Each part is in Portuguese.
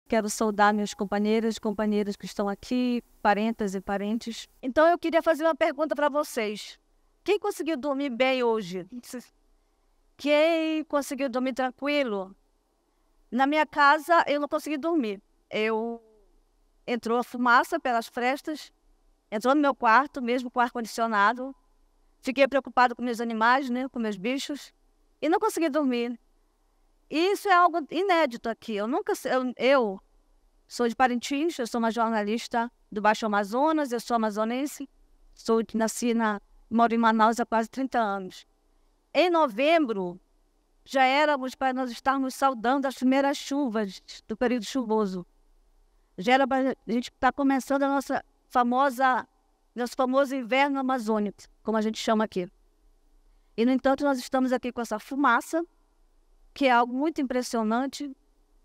Quero saudar minhas companheiras e companheiros que estão aqui, parentes e parentes. Então, eu queria fazer uma pergunta para vocês. Quem conseguiu dormir bem hoje? Quem conseguiu dormir tranquilo? Na minha casa, eu não consegui dormir. Entrou a fumaça pelas frestas, entrou no meu quarto, mesmo com ar-condicionado. Fiquei preocupado com meus animais, né, com meus bichos, e não consegui dormir. Isso é algo inédito aqui. Eu sou de Parintins, eu sou uma jornalista do Baixo Amazonas, eu sou amazonense, moro em Manaus há quase 30 anos. Em novembro, já éramos para nós estarmos saudando as primeiras chuvas do período chuvoso. Já era para a gente estar começando nosso famoso inverno amazônico, como a gente chama aqui. E, no entanto, nós estamos aqui com essa fumaça, que é algo muito impressionante.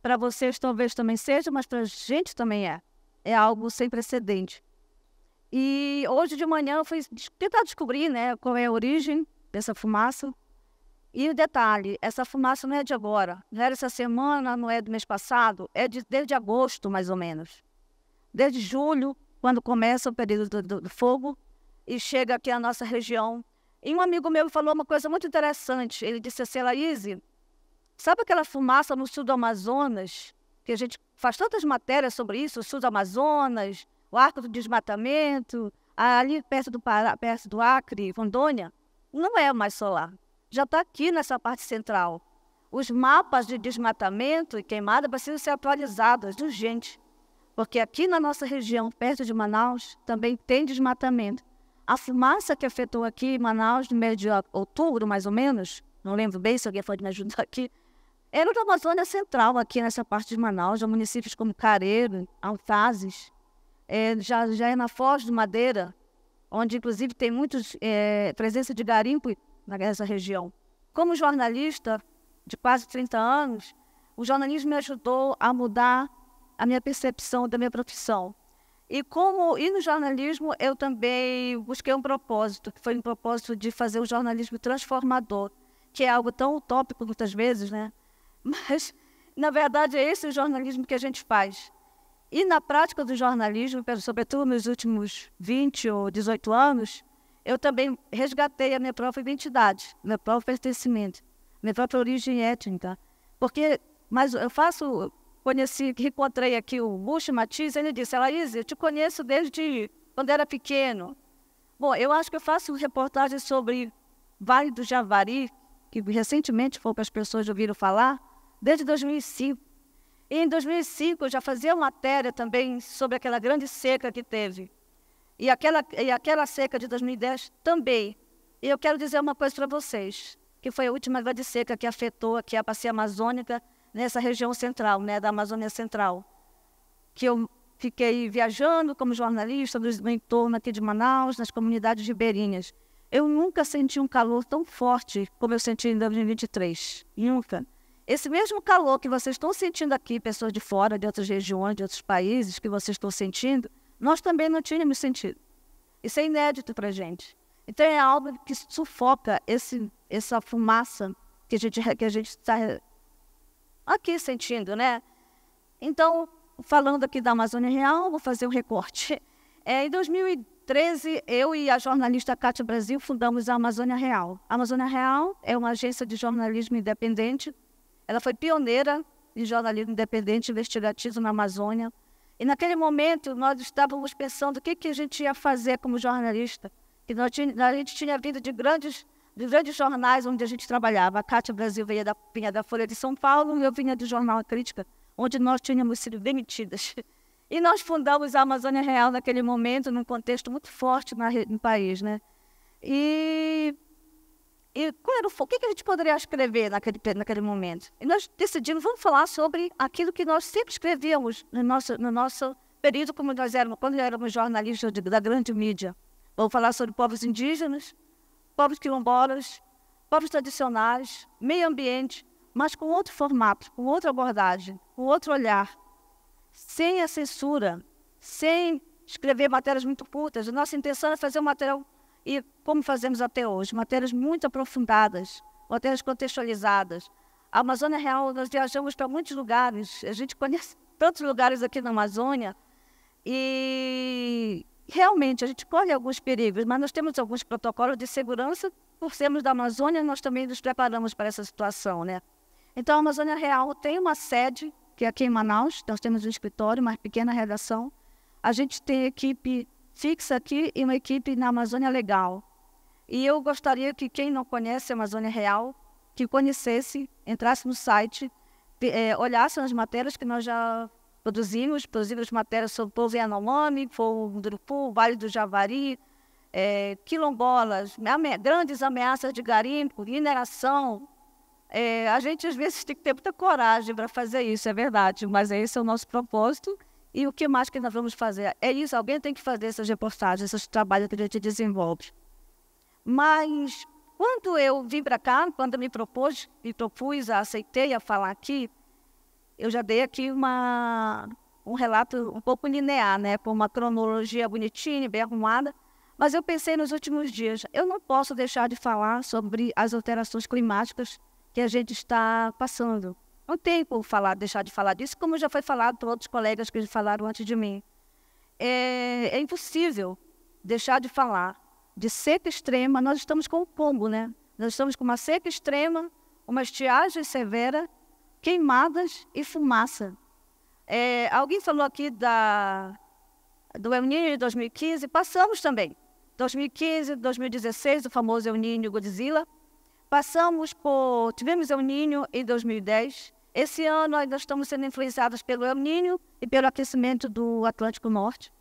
Para vocês talvez também seja, mas para a gente também é. É algo sem precedente. E hoje de manhã eu fui tentar descobrir, né, qual é a origem dessa fumaça. E o detalhe, essa fumaça não é de agora, não era essa semana, não é do mês passado, desde agosto, mais ou menos. Desde julho, quando começa o período do fogo, e chega aqui à nossa região. E um amigo meu falou uma coisa muito interessante. Ele disse assim: Laíse, sabe aquela fumaça no sul do Amazonas, que a gente faz tantas matérias sobre isso, o sul do Amazonas, o arco do desmatamento, ali perto do Pará, perto do Acre, Rondônia? Não é mais só lá. Já está aqui nessa parte central. Os mapas de desmatamento e queimada precisam ser atualizados, urgente. Porque aqui na nossa região, perto de Manaus, também tem desmatamento. A fumaça que afetou aqui em Manaus, no mês de outubro, mais ou menos, não lembro bem, se alguém pode me ajudar aqui, era da Amazônia Central, aqui nessa parte de Manaus, já municípios como Careiro, Altazes, já é na Foz do Madeira, onde inclusive tem muitos presença de garimpo nessa região. Como jornalista de quase 30 anos, o jornalismo me ajudou a mudar a minha percepção da minha profissão. E no jornalismo eu também busquei um propósito, que foi um propósito de fazer um jornalismo transformador, que é algo tão utópico muitas vezes, né? Mas, na verdade, é esse o jornalismo que a gente faz. E na prática do jornalismo, sobretudo nos últimos 20 ou 18 anos, eu também resgatei a minha própria identidade, meu próprio pertencimento, minha própria origem étnica. Mas eu reencontrei aqui o Bush Matias, ele disse: Laíse, eu te conheço desde quando era pequeno. Bom, eu acho que eu faço reportagem sobre Vale do Javari, que recentemente poucas pessoas ouviram falar, desde 2005. E em 2005 eu já fazia matéria também sobre aquela grande seca que teve. E aquela seca de 2010 também. E eu quero dizer uma coisa para vocês, que foi a última grande seca que afetou aqui a bacia amazônica, nessa região central, né, da Amazônia Central. Que eu fiquei viajando como jornalista no entorno aqui de Manaus, nas comunidades ribeirinhas. Eu nunca senti um calor tão forte como eu senti em 2023. Nunca. Esse mesmo calor que vocês estão sentindo aqui, pessoas de fora, de outras regiões, de outros países, que vocês estão sentindo, nós também não tínhamos sentido. Isso é inédito para a gente. Então é algo que sufoca essa fumaça que a gente está aqui sentindo, né? Então, falando aqui da Amazônia Real, vou fazer um recorte. Em 2013, eu e a jornalista Cátia Brasil fundamos a Amazônia Real. A Amazônia Real é uma agência de jornalismo independente. Ela foi pioneira em jornalismo independente investigativo na Amazônia. E naquele momento, nós estávamos pensando o que a gente ia fazer como jornalista. A gente tinha vindo de grandes jornais onde a gente trabalhava. A Cátia Brasil vinha da Folha de São Paulo e eu vinha do Jornal A Crítica, onde nós tínhamos sido demitidas. E nós fundamos a Amazônia Real naquele momento, num contexto muito forte no país, né? E o que a gente poderia escrever naquele momento? E nós decidimos, vamos falar sobre aquilo que nós sempre escrevíamos no nosso período, quando éramos jornalistas da grande mídia. Vamos falar sobre povos indígenas, povos quilombolas, povos tradicionais, meio ambiente, mas com outro formato, com outra abordagem, com outro olhar, sem a censura, sem escrever matérias muito curtas. A nossa intenção é fazer um material, e como fazemos até hoje, matérias muito aprofundadas, matérias contextualizadas. A Amazônia Real, nós viajamos para muitos lugares, a gente conhece tantos lugares aqui na Amazônia e realmente a gente corre alguns perigos, mas nós temos alguns protocolos de segurança. Por sermos da Amazônia, nós também nos preparamos para essa situação, né? Então, a Amazônia Real tem uma sede, que é aqui em Manaus. Nós temos um escritório, uma pequena redação. A gente tem equipe fixa aqui e uma equipe na Amazônia Legal. E eu gostaria que quem não conhece a Amazônia Real, que conhecesse, entrasse no site, olhasse as matérias que nós já produzimos matérias sobre Pouso Yanomami, Fogo do Urupu, Vale do Javari, quilombolas, grandes ameaças de garimpo, mineração. A gente, às vezes, tem que ter muita coragem para fazer isso, é verdade, mas esse é o nosso propósito. E o que mais que nós vamos fazer? É isso, alguém tem que fazer essas reportagens, esses trabalhos que a gente desenvolve. Mas, quando eu vim para cá, quando eu me propus, aceitei a falar aqui, eu já dei aqui um relato um pouco linear, né, com uma cronologia bonitinha, bem arrumada, mas eu pensei nos últimos dias, eu não posso deixar de falar sobre as alterações climáticas que a gente está passando. Não tem como deixar de falar disso, como já foi falado por outros colegas que falaram antes de mim. É impossível deixar de falar de seca extrema. Nós estamos com um combo, né? Nós estamos com uma seca extrema, uma estiagem severa, queimadas e fumaça. Alguém falou aqui do El Niño de 2015, passamos também. 2015, 2016, o famoso El Niño Godzilla. Tivemos El Niño em 2010. Esse ano ainda estamos sendo influenciados pelo El Niño e pelo aquecimento do Atlântico Norte.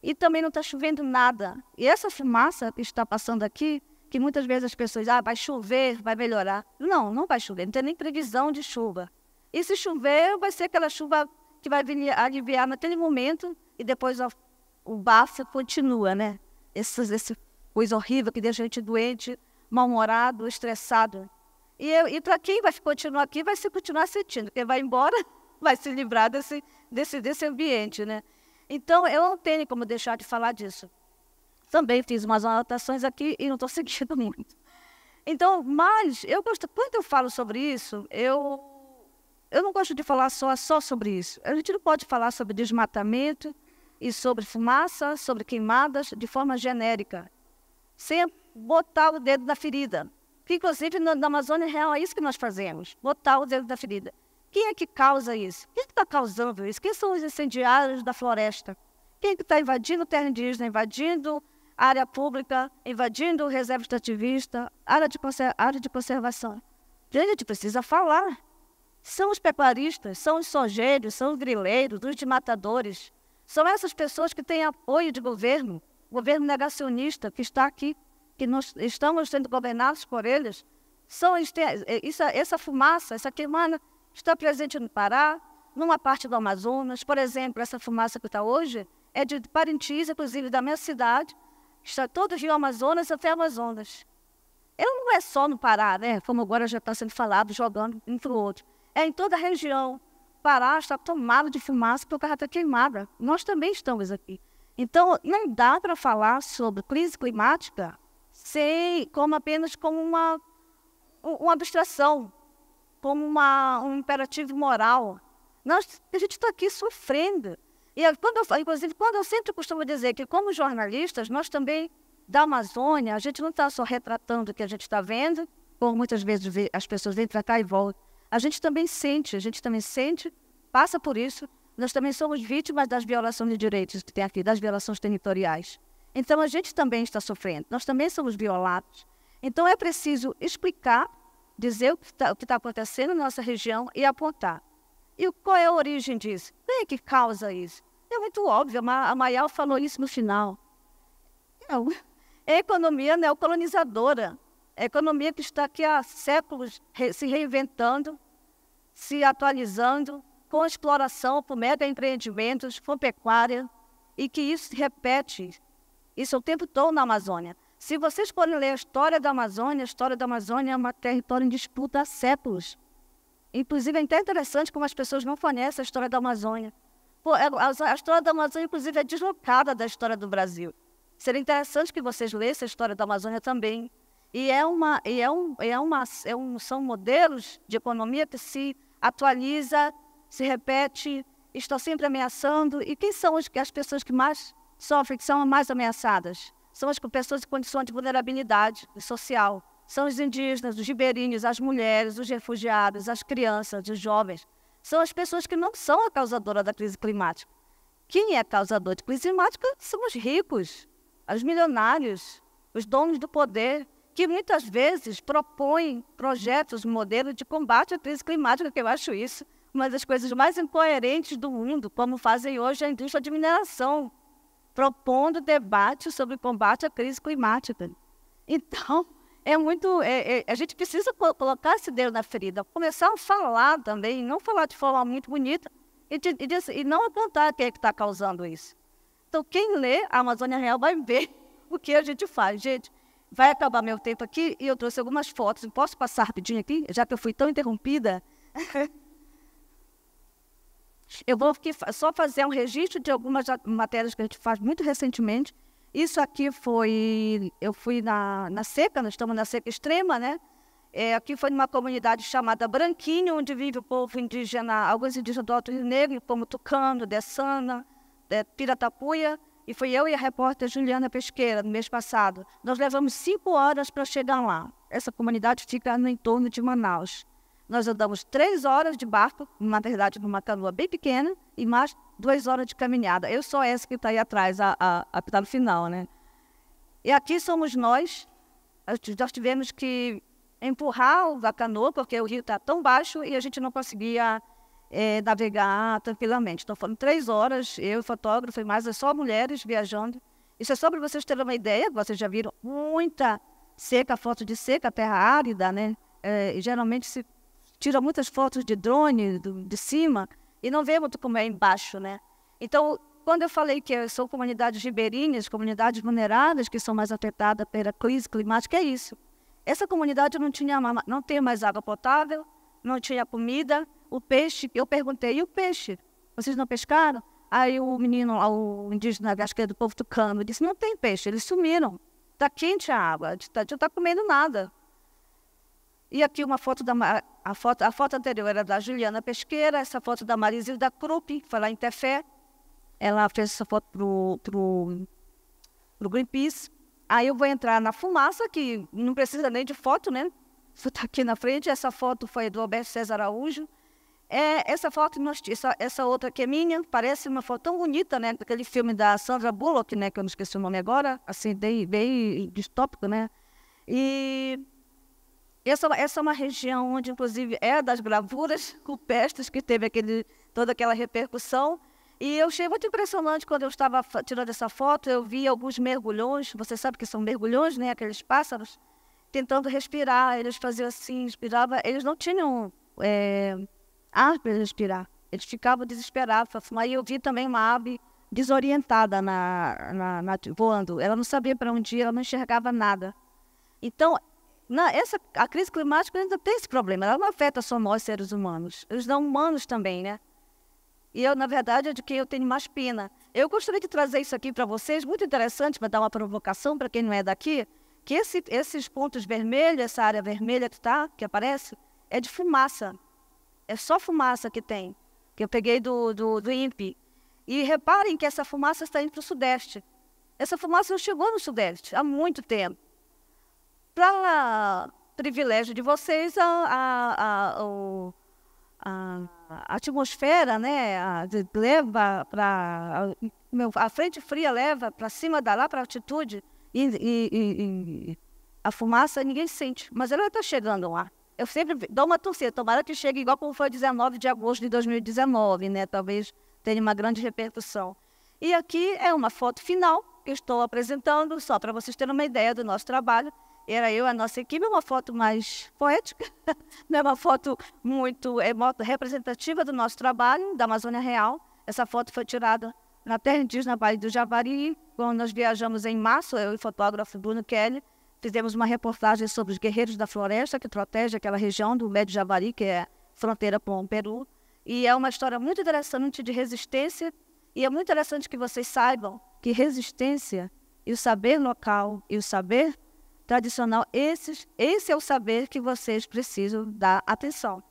E também não está chovendo nada. E essa fumaça que está passando aqui, que muitas vezes as pessoas vai chover, vai melhorar. Não, não vai chover, não tem nem previsão de chuva. E se chover, vai ser aquela chuva que vai aliviar naquele momento e depois o bafo continua, né? Essa coisa horrível que deixa a gente doente, mal-humorado, estressado. E para quem vai continuar aqui, vai continuar sentindo. Quem vai embora vai se livrar desse ambiente, né? Então, eu não tenho como deixar de falar disso. Também fiz umas anotações aqui e não estou seguindo muito. Então, mas quando eu falo sobre isso, eu não gosto de falar só sobre isso. A gente não pode falar sobre desmatamento e sobre fumaça, sobre queimadas, de forma genérica, sem botar o dedo na ferida. Que, inclusive, na Amazônia Real é isso que nós fazemos, botar o dedo na ferida. Quem é que causa isso? Quem está causando isso? Quem são os incendiários da floresta? Quem é que está invadindo terra indígena, invadindo área pública, invadindo reserva extrativista, área de conservação? A gente precisa falar. São os pecuaristas, são os sojeiros, são os grileiros, os desmatadores. São essas pessoas que têm apoio de governo negacionista que está aqui, que nós estamos sendo governados por eles. Essa fumaça, essa queimada, está presente no Pará, numa parte do Amazonas. Por exemplo, essa fumaça que está hoje é de Parintins, inclusive da minha cidade, está todo o Rio Amazonas até Amazonas. Ele não é só no Pará, né? Como agora já está sendo falado, jogando um para o outro. É em toda a região. O Pará está tomado de fumaça por causa da queimada. Nós também estamos aqui. Então, não dá para falar sobre crise climática apenas como uma abstração, como um imperativo moral. A gente está aqui sofrendo. E inclusive, quando eu sempre costumo dizer que, como jornalistas, nós também, da Amazônia, a gente não está só retratando o que a gente está vendo, como muitas vezes as pessoas vêm para cá e voltam. A gente também sente, passa por isso. Nós também somos vítimas das violações de direitos que tem aqui, das violações territoriais. Então, a gente também está sofrendo, nós também somos violados. Então, é preciso explicar, dizer o que está acontecendo na nossa região e apontar. E qual é a origem disso? Quem é que causa isso? É muito óbvio, a Mayal falou isso no final. Não, é a economia neocolonizadora, é a economia que está aqui há séculos se reinventando, se atualizando, com exploração por mega empreendimentos, com pecuária, e que isso se repete, isso o tempo todo na Amazônia. Se vocês forem ler a história da Amazônia é um território em disputa há séculos. Inclusive, é até interessante como as pessoas não conhecem a história da Amazônia. A história da Amazônia, inclusive, é deslocada da história do Brasil. Seria interessante que vocês lessem a história da Amazônia também. São modelos de economia que se atualiza, se repete estão sempre ameaçando. E quem são as pessoas que mais sofrem, que são mais ameaçadas? São as pessoas em condições de vulnerabilidade social. São os indígenas, os ribeirinhos, as mulheres, os refugiados, as crianças, os jovens. São as pessoas que não são a causadora da crise climática. Quem é causador de crise climática são os ricos, os milionários, os donos do poder, que muitas vezes propõem projetos, modelos de combate à crise climática, que eu acho isso uma das coisas mais incoerentes do mundo, como fazem hoje a indústria de mineração, propondo debate sobre o combate à crise climática. Então, a gente precisa colocar esse dedo na ferida, começar a falar também, não falar de forma muito bonita, e não apontar quem é que está causando isso. Então, quem lê a Amazônia Real vai ver o que a gente faz. Gente, vai acabar meu tempo aqui e eu trouxe algumas fotos. Posso passar rapidinho aqui, já que eu fui tão interrompida? Eu vou aqui só fazer um registro de algumas matérias que a gente faz muito recentemente. Isso aqui eu fui na seca, nós estamos na seca extrema, né? Aqui foi numa comunidade chamada Branquinho, onde vive o povo indígena, alguns indígenas do Alto Rio Negro, como Tucano, Dessana, Piratapuia, e foi eu e a repórter Juliana Pesqueira, no mês passado. Nós levamos 5 horas para chegar lá. Essa comunidade fica no entorno de Manaus. Nós andamos 3 horas de barco, na verdade, numa canoa bem pequena, e mais 2 horas de caminhada. Eu sou essa que está aí atrás, a que está no final, né? E aqui somos nós tivemos que empurrar a canoa, porque o rio está tão baixo e a gente não conseguia navegar tranquilamente. Então foram 3 horas, eu e o fotógrafo, e mais só mulheres viajando. Isso é só para vocês terem uma ideia, vocês já viram muita seca, foto de seca, terra árida, né? Geralmente se tira muitas fotos de drone de cima e não vê muito como é embaixo, né? Então, quando eu falei que são comunidades ribeirinhas, comunidades vulneráveis que são mais afetadas pela crise climática, é isso. Essa comunidade não tem mais água potável, não tinha comida, o peixe, eu perguntei, e o peixe? Vocês não pescaram? Aí o menino, o indígena, acho que é do povo tucano, disse, não tem peixe, eles sumiram. Está quente a água, a gente não está comendo nada. E aqui uma foto a foto anterior era da Juliana Pesqueira, essa foto da Marizilda Krupp, que foi lá em Tefé. Ela fez essa foto pro Greenpeace. Aí eu vou entrar na fumaça, que não precisa nem de foto, né? Está aqui na frente. Essa foto foi do Alberto César Araújo. Essa foto, essa outra que é minha, parece uma foto tão bonita, né? Daquele filme da Sandra Bullock, né? Que eu não esqueci o nome agora, assim, bem distópico, né? E essa é uma região onde, inclusive, é das gravuras rupestres que teve toda aquela repercussão. E eu achei muito impressionante quando eu estava tirando essa foto, eu vi alguns mergulhões, você sabe que são mergulhões, né? Aqueles pássaros, tentando respirar. Eles faziam assim, respiravam, eles não tinham ar para respirar, eles ficavam desesperados para fumar. E eu vi também uma ave desorientada voando, ela não sabia para onde ir, ela não enxergava nada. Então, a crise climática ainda tem esse problema, ela não afeta só nós, seres humanos, os não humanos também, né? E eu, na verdade, é de quem eu tenho mais pena. Eu gostaria de trazer isso aqui para vocês, muito interessante, para dar uma provocação para quem não é daqui, que esses pontos vermelhos, essa área vermelha que aparece, é de fumaça. É só fumaça que tem, que eu peguei do INPE. E reparem que essa fumaça está indo para o Sudeste. Essa fumaça não chegou no Sudeste há muito tempo. Para privilégio de vocês, a atmosfera, né, leva para a frente fria leva para cima lá para a altitude e a fumaça ninguém sente, mas ela está chegando lá. Eu sempre dou uma torcida, tomara que chegue igual como foi 19 de agosto de 2019, né? Talvez tenha uma grande repercussão. E aqui é uma foto final que eu estou apresentando, só para vocês terem uma ideia do nosso trabalho. Era eu, a nossa equipe, uma foto mais poética, não é uma foto muito representativa do nosso trabalho, da Amazônia Real. Essa foto foi tirada na terra indígena Vale do Javari, quando nós viajamos em março, eu e o fotógrafo Bruno Kelly, fizemos uma reportagem sobre os guerreiros da floresta que protegem aquela região do Médio Javari, que é fronteira com o Peru. E é uma história muito interessante de resistência, e é muito interessante que vocês saibam que resistência e o saber local e o saber tradicional, esse é o saber que vocês precisam dar atenção.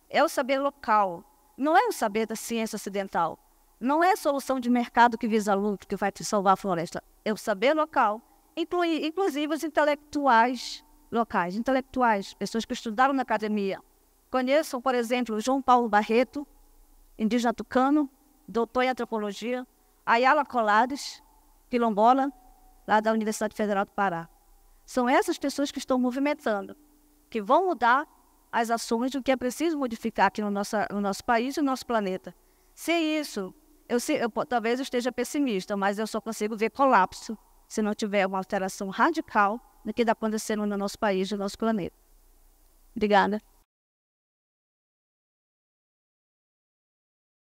É o saber local. Não é o saber da ciência ocidental. Não é a solução de mercado que visa lucro que vai te salvar a floresta. É o saber local, inclusive os intelectuais locais, pessoas que estudaram na academia. Conheçam, por exemplo, João Paulo Barreto, indígena tucano, doutor em antropologia, Ayala Colares, quilombola, lá da Universidade Federal do Pará. São essas pessoas que estão movimentando, que vão mudar as ações do que é preciso modificar aqui no nosso país e no nosso planeta. Sem isso, talvez eu esteja pessimista, mas eu só consigo ver colapso se não tiver uma alteração radical do que está acontecendo no nosso país e no nosso planeta. Obrigada.